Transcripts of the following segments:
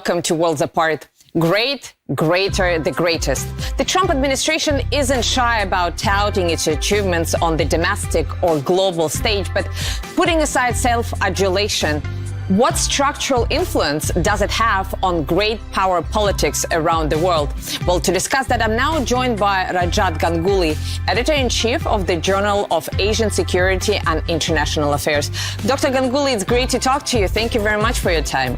Welcome to Worlds Apart. Great, greater, the greatest. The Trump administration isn't shy about touting its achievements on the domestic or global stage, but putting aside self-adulation, what structural influence does it have on great power politics around the world? Well, to discuss that, I'm now joined by Rajat Ganguly, editor-in-chief of the Journal of Asian Security and International Affairs. Dr. Ganguly, it's great to talk to you. Thank you very much for your time.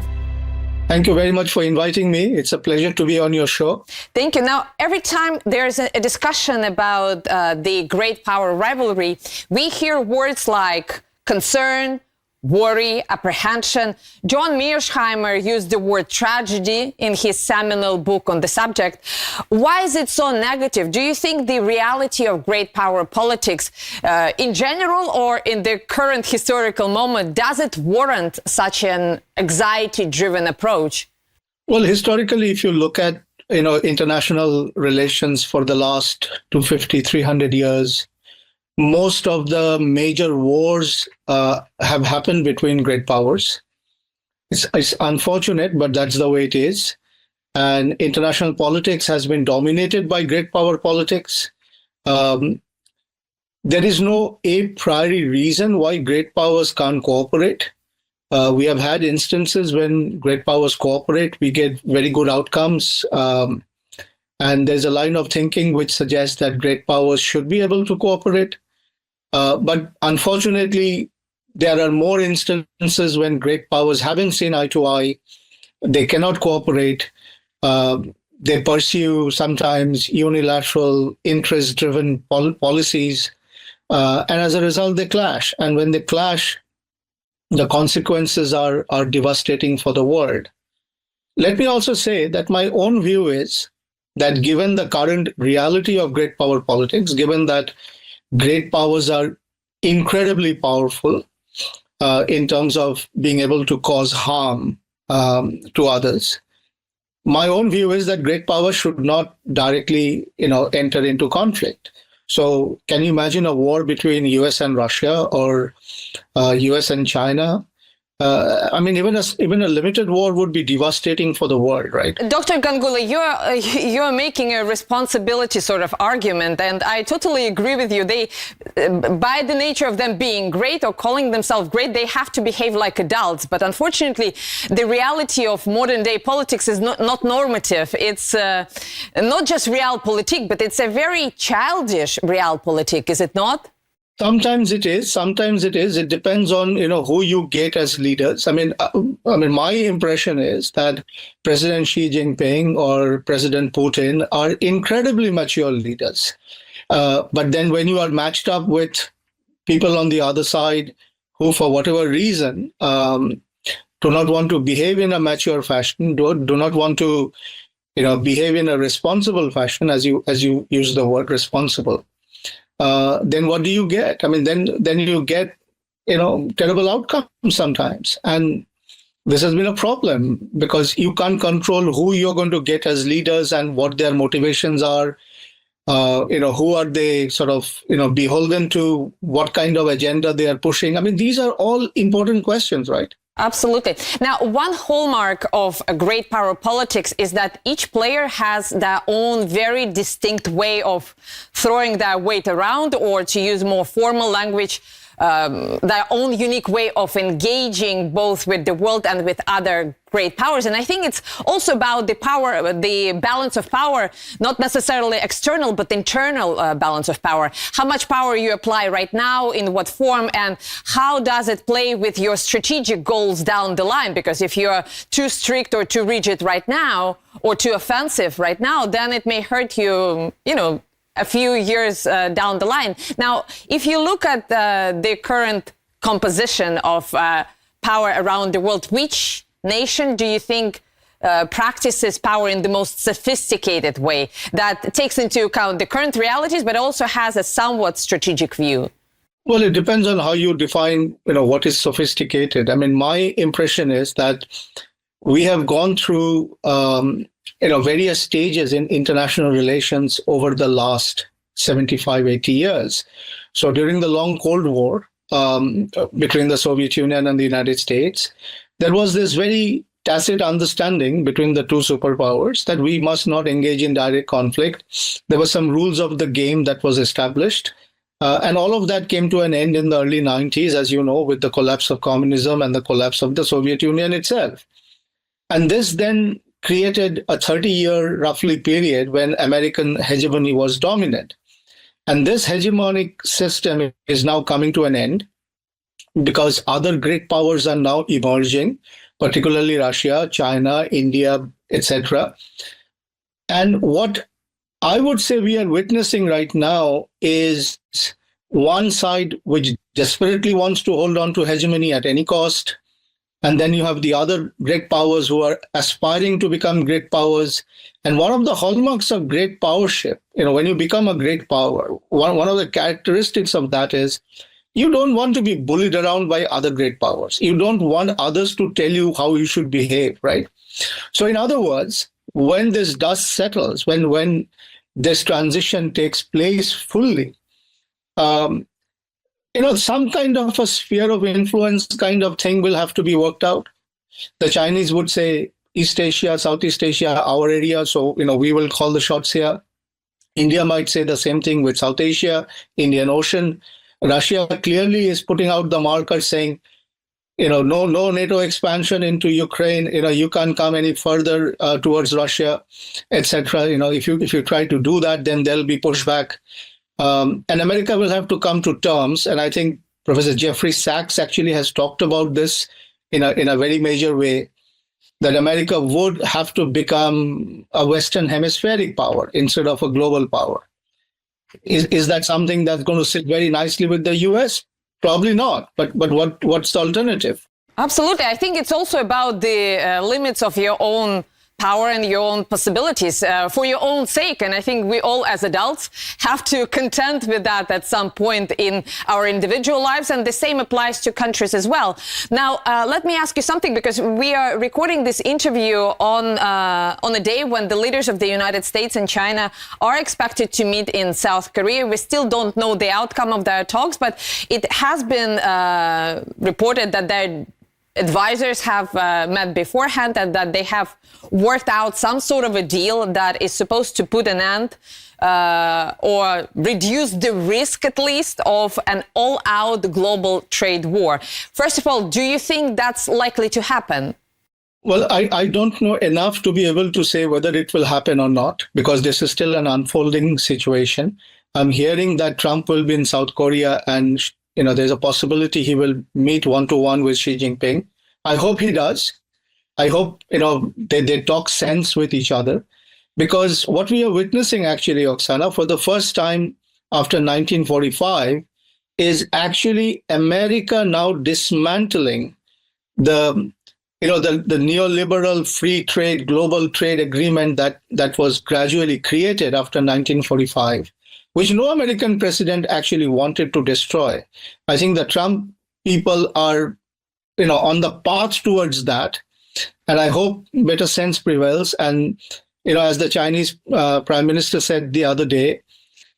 Thank you very much for inviting me. It's a pleasure to be on your show. Thank you. Now, every time there's a discussion about the great power rivalry, we hear words like concern, worry, apprehension. John Mearsheimer used the word tragedy in his seminal book on the subject. Why is it so negative? Do you think the reality of great power politics in general or in the current historical moment, does it warrant such an anxiety-driven approach? Well, historically, if you look at international relations for the last 250, 300 years, most of the major wars have happened between great powers. It's unfortunate, but that's the way it is. And international politics has been dominated by great power politics. There is no a priori reason why great powers can't cooperate. We have had instances when great powers cooperate, we get very good outcomes. And there's a line of thinking which suggests that great powers should be able to cooperate. But unfortunately, there are more instances when great powers haven't seen eye to eye. They cannot cooperate. They pursue sometimes unilateral, interest-driven policies. And as a result, they clash. And when they clash, the consequences are devastating for the world. Let me also say that my own view is that given the current reality of great power politics, given that great powers are incredibly powerful in terms of being able to cause harm to others. My own view is that great powers should not directly, enter into conflict. So can you imagine a war between US and Russia or US and China? Even a limited war would be devastating for the world, right? Dr. Ganguly, you're making a responsibility sort of argument, and I totally agree with you. They, by the nature of them being great or calling themselves great, they have to behave like adults. But unfortunately, the reality of modern day politics is not normative. It's not just realpolitik, but it's a very childish realpolitik, is it not? Sometimes it is. Sometimes it is. It depends on who you get as leaders. My impression is that President Xi Jinping or President Putin are incredibly mature leaders. But then when you are matched up with people on the other side who, for whatever reason, do not want to behave in a mature fashion, do not want to, behave in a responsible fashion, as you use the word responsible. Then what do you get? Then you get, terrible outcomes sometimes. And this has been a problem because you can't control who you're going to get as leaders and what their motivations are. Who are they sort of, beholden to, what kind of agenda they are pushing. These are all important questions, right? Absolutely. Now, one hallmark of a great power politics is that each player has their own very distinct way of throwing their weight around, or to use more formal language, their own unique way of engaging both with the world and with other great powers. And I think it's also about the power, the balance of power, not necessarily external, but internal balance of power. How much power you apply right now, in what form, and how does it play with your strategic goals down the line? Because if you're too strict or too rigid right now, or too offensive right now, then it may hurt you, a few years down the line. Now, if you look at the current composition of power around the world, which nation do you think practices power in the most sophisticated way that takes into account the current realities, but also has a somewhat strategic view? Well, it depends on how you define, what is sophisticated. My impression is that we have gone through various stages in international relations over the last 75, 80 years. So during the long Cold War between the Soviet Union and the United States, there was this very tacit understanding between the two superpowers that we must not engage in direct conflict. There were some rules of the game that was established. And all of that came to an end in the early 90s, as you know, with the collapse of communism and the collapse of the Soviet Union itself. And this then created a 30-year roughly period when American hegemony was dominant. And this hegemonic system is now coming to an end because other great powers are now emerging, particularly Russia, China, India, etc. And what I would say we are witnessing right now is one side which desperately wants to hold on to hegemony at any cost. And then you have the other great powers who are aspiring to become great powers. And one of the hallmarks of great powership, when you become a great power, one of the characteristics of that is you don't want to be bullied around by other great powers. You don't want others to tell you how you should behave, right? So in other words, when this dust settles, when this transition takes place fully, some kind of a sphere of influence kind of thing will have to be worked out. The Chinese would say East Asia, Southeast Asia, our area, so we will call the shots here. India might say the same thing with South Asia, Indian Ocean. Russia clearly is putting out the marker saying, no NATO expansion into Ukraine. You can't come any further towards Russia, etc. If you try to do that, then there'll be pushback. And America will have to come to terms. And I think Professor Jeffrey Sachs actually has talked about this in a very major way, that America would have to become a Western hemispheric power instead of a global power. Is that something that's going to sit very nicely with the US? Probably not. But what's the alternative? Absolutely. I think it's also about the limits of your own power and your own possibilities for your own sake. And I think we all as adults have to contend with that at some point in our individual lives. And the same applies to countries as well. Now, let me ask you something, because we are recording this interview on a day when the leaders of the United States and China are expected to meet in South Korea. We still don't know the outcome of their talks, but it has been reported that their advisors have met beforehand and that they have worked out some sort of a deal that is supposed to put an end or reduce the risk, at least, of an all-out global trade war. First of all, do you think that's likely to happen? Well, I don't know enough to be able to say whether it will happen or not, because this is still an unfolding situation. I'm hearing that Trump will be in South Korea and there's a possibility he will meet one-to-one with Xi Jinping. I hope he does. I hope, they talk sense with each other. Because what we are witnessing, actually, Oksana, for the first time after 1945, is actually America now dismantling the neoliberal free trade, global trade agreement that was gradually created after 1945. Which no American president actually wanted to destroy. I think the Trump people are, on the path towards that. And I hope better sense prevails. And, as the Chinese prime minister said the other day,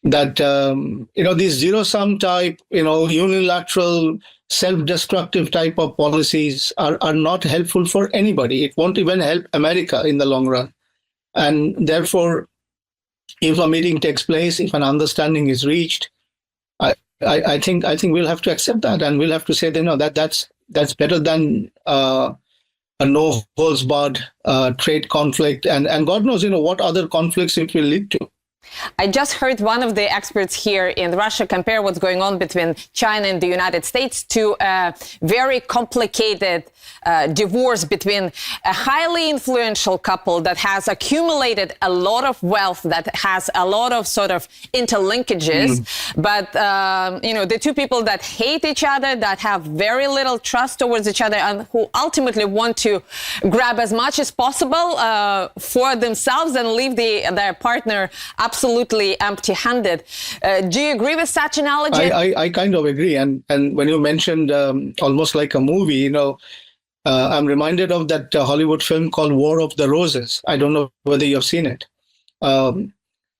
that, these zero-sum type, unilateral, self-destructive type of policies are not helpful for anybody. It won't even help America in the long run. And therefore, if a meeting takes place, if an understanding is reached, I think we'll have to accept that, and we'll have to say that's better than a no holds barred trade conflict, and God knows what other conflicts it will lead to. I just heard one of the experts here in Russia compare what's going on between China and the United States to a very complicated divorce between a highly influential couple that has accumulated a lot of wealth, that has a lot of sort of interlinkages. But, the two people that hate each other, that have very little trust towards each other, and who ultimately want to grab as much as possible for themselves and leave their partner absolutely empty-handed. Do you agree with such analogy? I kind of agree. And when you mentioned almost like a movie, I'm reminded of that Hollywood film called War of the Roses. I don't know whether you've seen it. And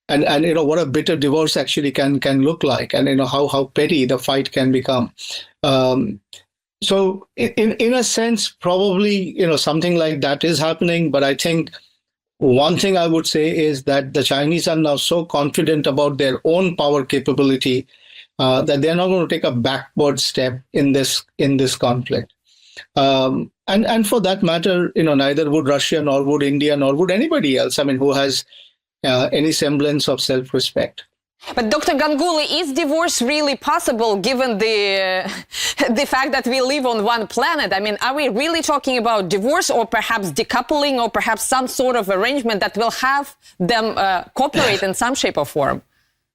what a bitter divorce actually can look like, and how petty the fight can become. So in a sense, probably, something like that is happening. But I think one thing I would say is that the Chinese are now so confident about their own power capability that they're not going to take a backward step in this conflict. And for that matter, neither would Russia, nor would India, nor would anybody else. I mean, who has any semblance of self-respect. But Dr. Ganguly, is divorce really possible given the the fact that we live on one planet? I mean, are we really talking about divorce, or perhaps decoupling, or perhaps some sort of arrangement that will have them cooperate in some shape or form?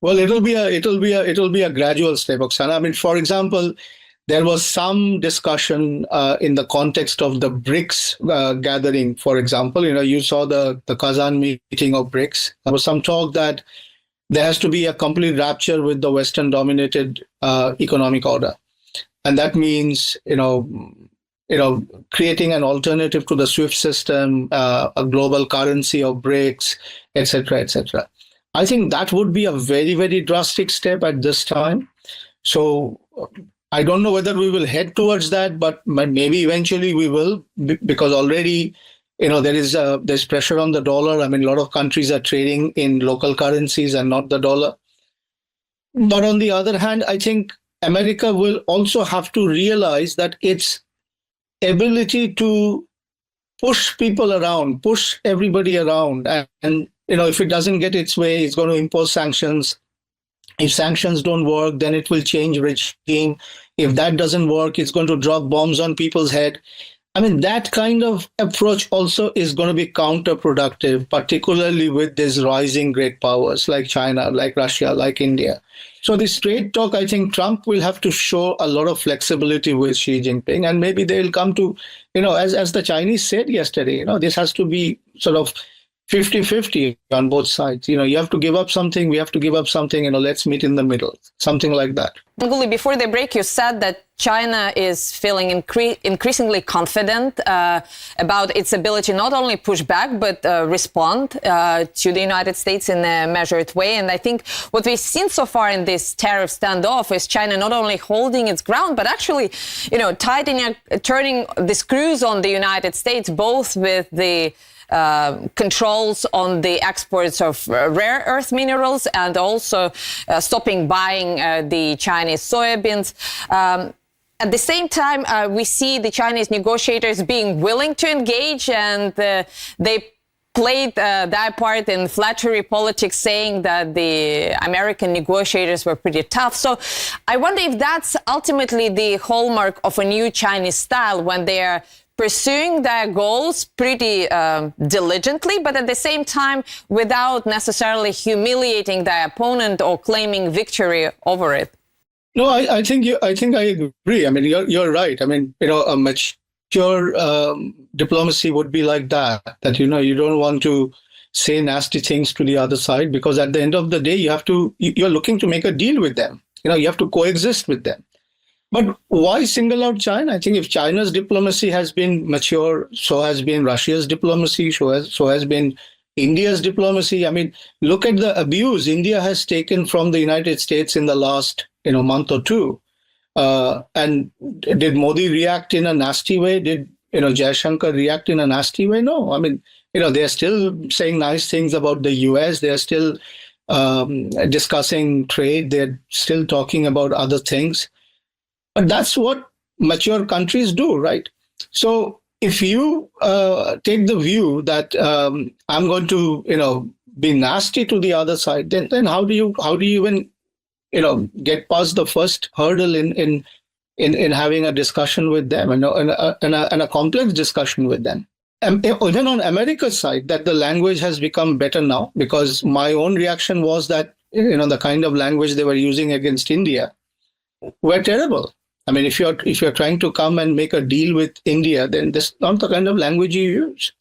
Well, it'll be a gradual step, Oksana. I mean, for example, there was some discussion in the context of the BRICS gathering. For example, you saw the Kazan meeting of BRICS. There was some talk that there has to be a complete rupture with the Western-dominated economic order, and that means creating an alternative to the SWIFT system, a global currency of BRICS, etc., etc. I think that would be a very, very drastic step at this time. So I don't know whether we will head towards that, but maybe eventually we will, because already there's pressure on the dollar. I mean, a lot of countries are trading in local currencies and not the dollar. But on the other hand, I think America will also have to realize that its ability to push people around, push everybody around, and if it doesn't get its way, it's going to impose sanctions. If sanctions don't work, then it will change regime. If that doesn't work, it's going to drop bombs on people's head. I mean, that kind of approach also is going to be counterproductive, particularly with these rising great powers like China, like Russia, like India. So this trade talk, I think Trump will have to show a lot of flexibility with Xi Jinping, and maybe they'll come to, as the Chinese said yesterday, this has to be sort of 50-50 on both sides. You have to give up something, we have to give up something, let's meet in the middle, something like that. Ganguly, before the break, you said that China is feeling increasingly confident about its ability not only push back, but respond to the United States in a measured way. And I think what we've seen so far in this tariff standoff is China not only holding its ground, but actually, tightening, turning the screws on the United States, both with the controls on the exports of rare earth minerals and also stopping buying the Chinese soybeans. At the same time, we see the Chinese negotiators being willing to engage, and they played that part in flattery politics, saying that the American negotiators were pretty tough. So I wonder if that's ultimately the hallmark of a new Chinese style, when they're pursuing their goals pretty diligently, but at the same time without necessarily humiliating their opponent or claiming victory over it. No, I think I agree. I mean, you're right. I mean, a mature diplomacy would be like that. That you don't want to say nasty things to the other side, because at the end of the day, you're looking to make a deal with them. You have to coexist with them. But why single out China? I think if China's diplomacy has been mature, so has been Russia's diplomacy, so has been India's diplomacy. I mean, look at the abuse India has taken from the United States in the last month or two. And did Modi react in a nasty way? Did Jaishankar react in a nasty way? No. I mean, they're still saying nice things about the US. They're still discussing trade. They're still talking about other things. But that's what mature countries do, right? So if you take the view that I'm going to, be nasty to the other side, then how do you even, get past the first hurdle in having a discussion with them and a complex discussion with them? And even on America's side, that the language has become better now, because my own reaction was that the kind of language they were using against India were terrible. I mean, if you're trying to come and make a deal with India, then that's not the kind of language you use.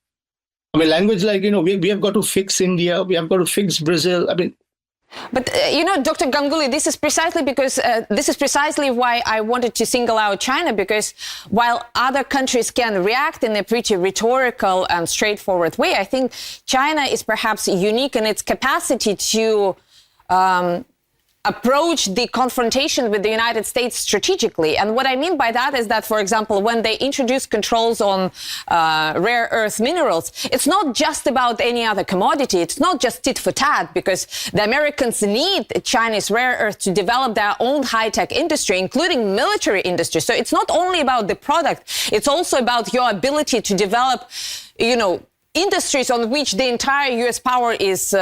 I mean, language like, we have got to fix India, we have got to fix Brazil. I mean, but, Dr. Ganguly, this is precisely why I wanted to single out China, because while other countries can react in a pretty rhetorical and straightforward way, I think China is perhaps unique in its capacity to approach the confrontation with the United States strategically. And what I mean by that is that, for example, when they introduce controls on rare earth minerals, it's not just about any other commodity. It's not just tit for tat, because the Americans need Chinese rare earth to develop their own high-tech industry, including military industry. So it's not only about the product, it's also about your ability to develop, industries on which the entire U.S. power is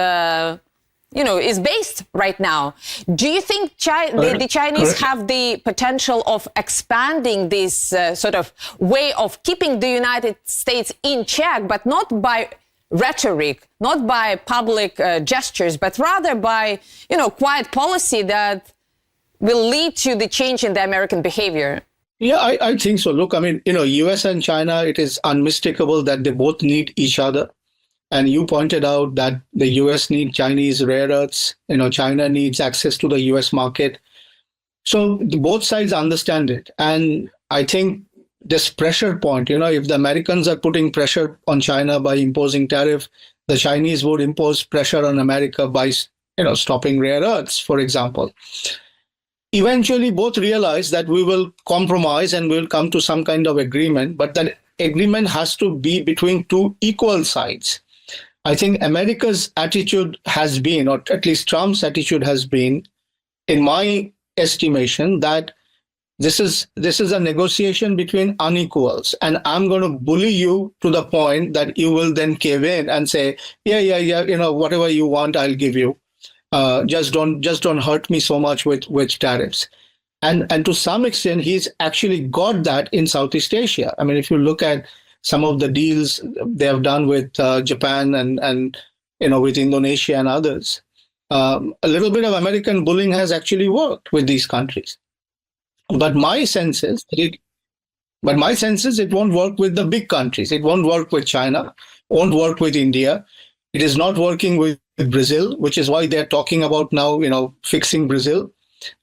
based right now. Do you think the Chinese have the potential of expanding this sort of way of keeping the United States in check, but not by rhetoric, not by public gestures, but rather by, quiet policy that will lead to the change in the American behavior? Yeah, I think so. Look, US and China, it is unmistakable that they both need each other. And you pointed out that the US needs Chinese rare earths, China needs access to the US market. So both sides understand it. And I think this pressure point, if the Americans are putting pressure on China by imposing tariff, the Chinese would impose pressure on America by, stopping rare earths, for example. Eventually, both realize that we will compromise and we'll come to some kind of agreement, but that agreement has to be between two equal sides. I think America's attitude has been, or at least Trump's attitude has been, in my estimation, that this is a negotiation between unequals, and I'm going to bully you to the point that you will then cave in and say, yeah, whatever you want, I'll give you. Just don't hurt me so much with tariffs. And to some extent, he's actually got that in Southeast Asia. If you look at some of the deals they have done with Japan and with Indonesia and others, a little bit of American bullying has actually worked with these countries. But my sense is it won't work with the big countries. It won't work with China, won't work with India. It is not working with Brazil, which is why they're talking about now, fixing Brazil.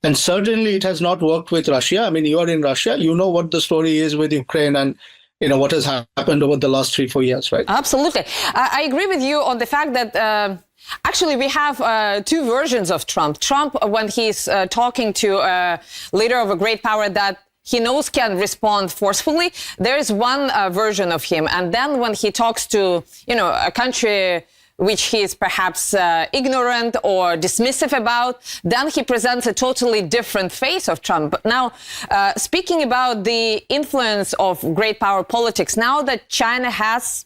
And certainly it has not worked with Russia. You are in Russia, you know what the story is with Ukraine and what has happened over the last 3-4 years, right? Absolutely. I agree with you on the fact that actually we have two versions of Trump. Trump, when he's talking to a leader of a great power that he knows can respond forcefully, there is one version of him. And then when he talks to, a country which he is perhaps ignorant or dismissive about, then he presents a totally different face of Trump. Now, speaking about the influence of great power politics, now that China has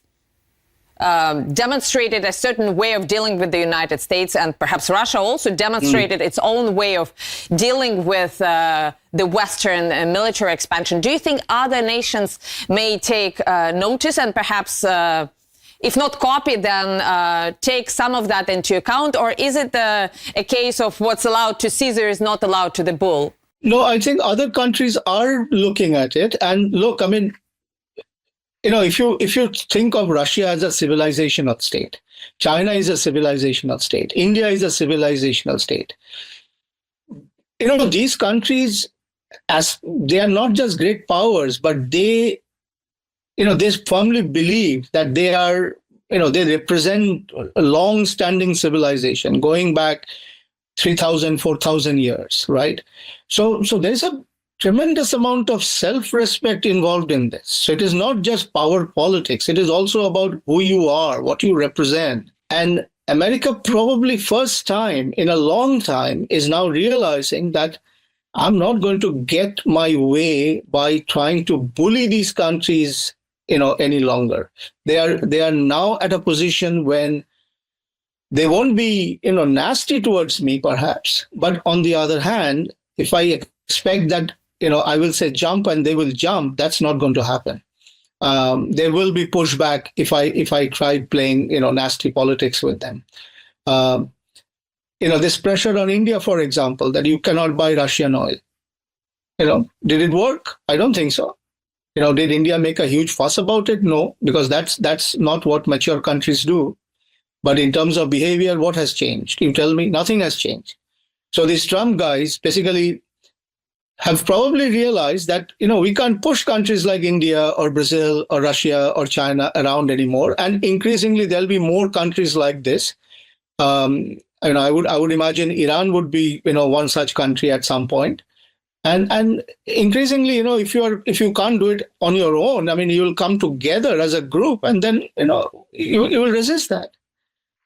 demonstrated a certain way of dealing with the United States, and perhaps Russia also demonstrated its own way of dealing with the Western military expansion, do you think other nations may take notice and perhaps if not copy, then take some of that into account? Or is it a case of what's allowed to Caesar is not allowed to the bull? No, I think other countries are looking at it. And look, if you think of Russia as a civilizational state, China is a civilizational state, India is a civilizational state. These countries, as they are not just great powers, but they firmly believe that they are, they represent a long-standing civilization going back 3,000, 4,000 years, right? So there's a tremendous amount of self-respect involved in this. So it is not just power politics. It is also about who you are, what you represent. And America, probably first time in a long time, is now realizing that I'm not going to get my way by trying to bully these countries any longer. They are now at a position when they won't be, nasty towards me, perhaps. But on the other hand, if I expect that, I will say jump and they will jump, that's not going to happen. There will be pushback if I try playing, nasty politics with them. This pressure on India, for example, that you cannot buy Russian oil. Did it work? I don't think so. Did India make a huge fuss about it? No, because that's not what mature countries do. But in terms of behavior, what has changed? You tell me, nothing has changed. So these Trump guys basically have probably realized that, we can't push countries like India or Brazil or Russia or China around anymore. And increasingly, there'll be more countries like this. I would imagine Iran would be, one such country at some point. And increasingly, if you can't do it on your own, I mean, you will come together as a group, and then you will resist that.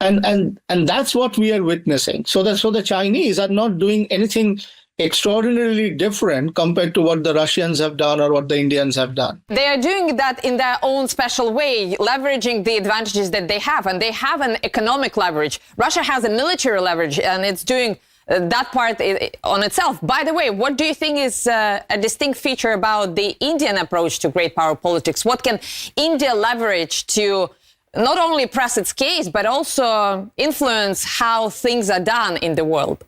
And that's what we are witnessing. So the Chinese are not doing anything extraordinarily different compared to what the Russians have done or what the Indians have done. They are doing that in their own special way, leveraging the advantages that they have, and they have an economic leverage. Russia has a military leverage, and it's doing that part on itself. By the way, what do you think is a distinct feature about the Indian approach to great power politics? What can India leverage to not only press its case, but also influence how things are done in the world?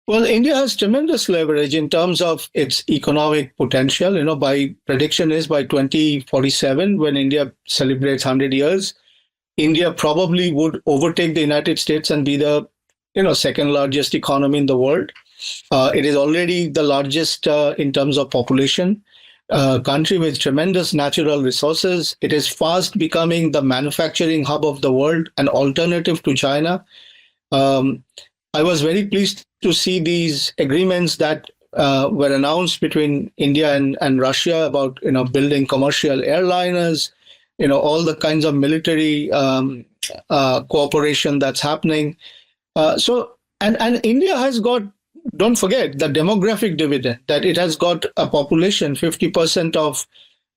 Well, India has tremendous leverage in terms of its economic potential. By prediction is by 2047, when India celebrates 100 years, India probably would overtake the United States and be the second largest economy in the world. It is already the largest in terms of population. Country with tremendous natural resources. It is fast becoming the manufacturing hub of the world, an alternative to China. I was very pleased to see these agreements that were announced between India and Russia about building commercial airliners, all the kinds of military cooperation that's happening. And India has got, don't forget, the demographic dividend, that it has got a population, 50% of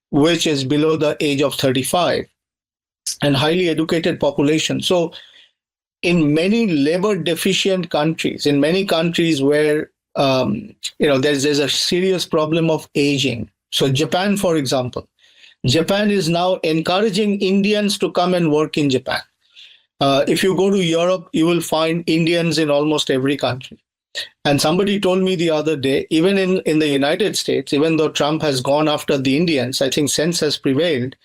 which is below the age of 35, and highly educated population. So in many labor deficient countries, in many countries where there's a serious problem of aging. So Japan, for example, Japan is now encouraging Indians to come and work in Japan. If you go to Europe, you will find Indians in almost every country. And somebody told me the other day, even in the United States, even though Trump has gone after the Indians, I think sense has prevailed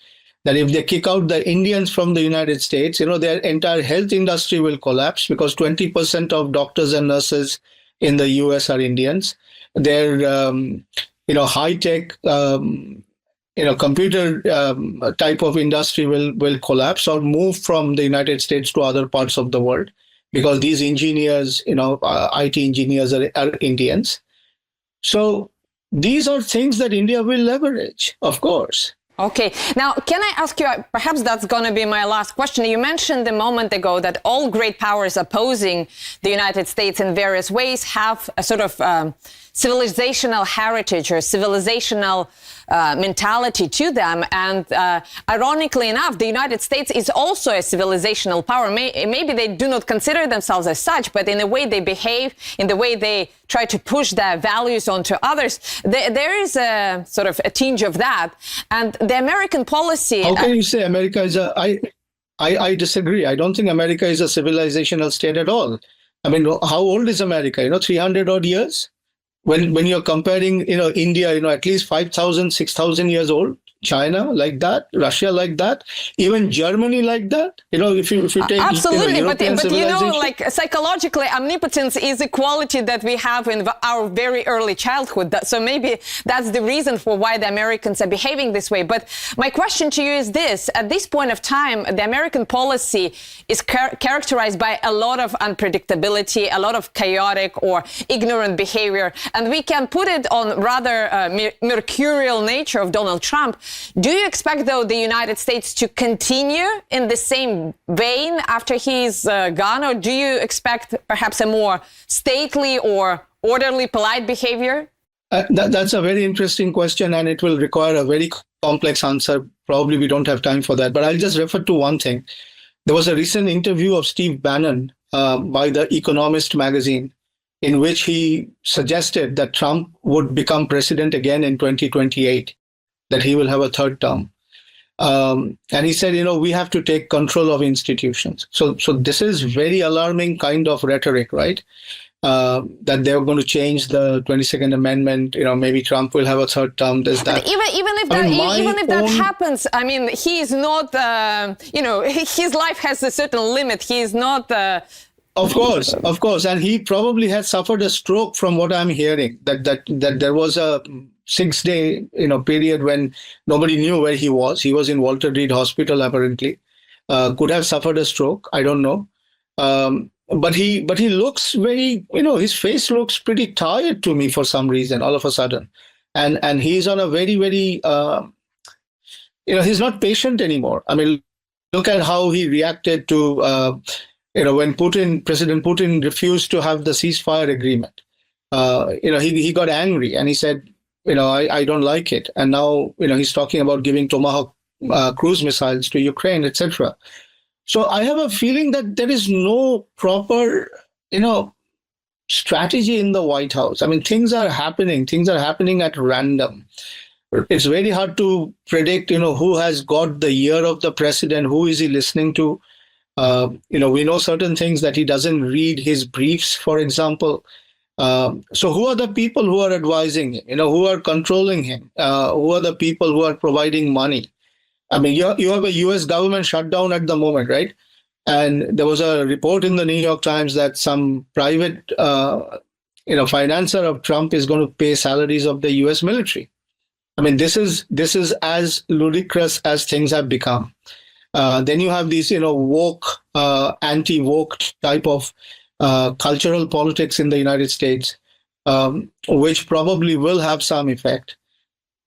that if they kick out the Indians from the United States, their entire health industry will collapse, because 20% of doctors and nurses in the US are Indians. Their, high-tech, computer type of industry will collapse or move from the United States to other parts of the world, because these engineers, IT engineers are Indians. So these are things that India will leverage, of course. Okay. Now, can I ask you, perhaps that's going to be my last question. You mentioned a moment ago that all great powers opposing the United States in various ways have a sort of civilizational heritage or civilizational mentality to them. And ironically enough, the United States is also a civilizational power. Maybe they do not consider themselves as such, but in the way they behave, in the way they try to push their values onto others, there is a sort of a tinge of that. And the American policy... How can you say America is I disagree. I don't think America is a civilizational state at all. I mean, how old is America? 300 odd years? When you're comparing, India, at least 5,000, 6,000 years old, China like that, Russia like that, even Germany like that. If you take absolutely, but civilization. like psychologically, omnipotence is a quality that we have in our very early childhood. So maybe that's the reason for why the Americans are behaving this way. But my question to you is this: at this point of time, the American policy is characterized by a lot of unpredictability, a lot of chaotic or ignorant behavior, and we can put it on rather mercurial nature of Donald Trump. Do you expect, though, the United States to continue in the same vein after he's gone, or do you expect perhaps a more stately or orderly, polite behavior? That's a very interesting question, and it will require a very complex answer. Probably we don't have time for that, but I'll just refer to one thing. There was a recent interview of Steve Bannon by The Economist magazine, in which he suggested that Trump would become president again in 2028. That he will have a third term. And he said, we have to take control of institutions. So this is very alarming kind of rhetoric, right? That they're going to change the 22nd Amendment. Maybe Trump will have a third term. There's that. But even if that happens, I mean, he is not, his life has a certain limit. He is not... Of course. And he probably has suffered a stroke from what I'm hearing, that there was a 6-day, period when nobody knew where he was. He was in Walter Reed Hospital, apparently. Could have suffered a stroke. I don't know. but he looks very, his face looks pretty tired to me for some reason, all of a sudden. And he's on a very, very, he's not patient anymore. I mean, look at how he reacted to, when President Putin refused to have the ceasefire agreement. He got angry and he said, I don't like it. And now, he's talking about giving Tomahawk cruise missiles to Ukraine, etc. So I have a feeling that there is no proper, strategy in the White House. I mean, things are happening at random. It's very hard to predict, who has got the ear of the president, who is he listening to. We know certain things that he doesn't read his briefs, for example. So who are the people who are advising him, who are controlling him? Who are the people who are providing money? I mean, you have a US government shutdown at the moment, right? And there was a report in the New York Times that some private, financer of Trump is going to pay salaries of the US military. I mean, this is as ludicrous as things have become. Then you have these, woke, anti-woke type of cultural politics in the United States, which probably will have some effect.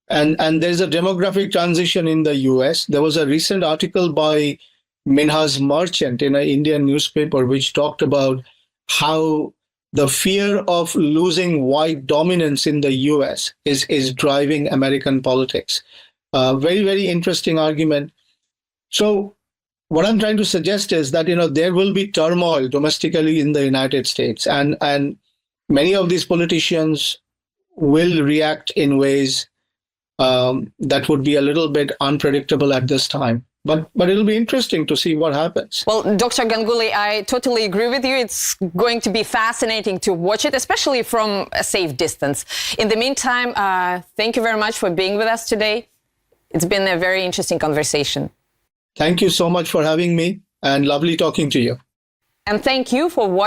And there's a demographic transition in the US. There was a recent article by Minhas Merchant in an Indian newspaper, which talked about how the fear of losing white dominance in the US is driving American politics. Very, very interesting argument. So what I'm trying to suggest is that, there will be turmoil domestically in the United States, and many of these politicians will react in ways that would be a little bit unpredictable at this time. But it'll be interesting to see what happens. Well, Dr. Ganguly, I totally agree with you. It's going to be fascinating to watch it, especially from a safe distance. In the meantime, thank you very much for being with us today. It's been a very interesting conversation. Thank you so much for having me, and lovely talking to you. And thank you for watching.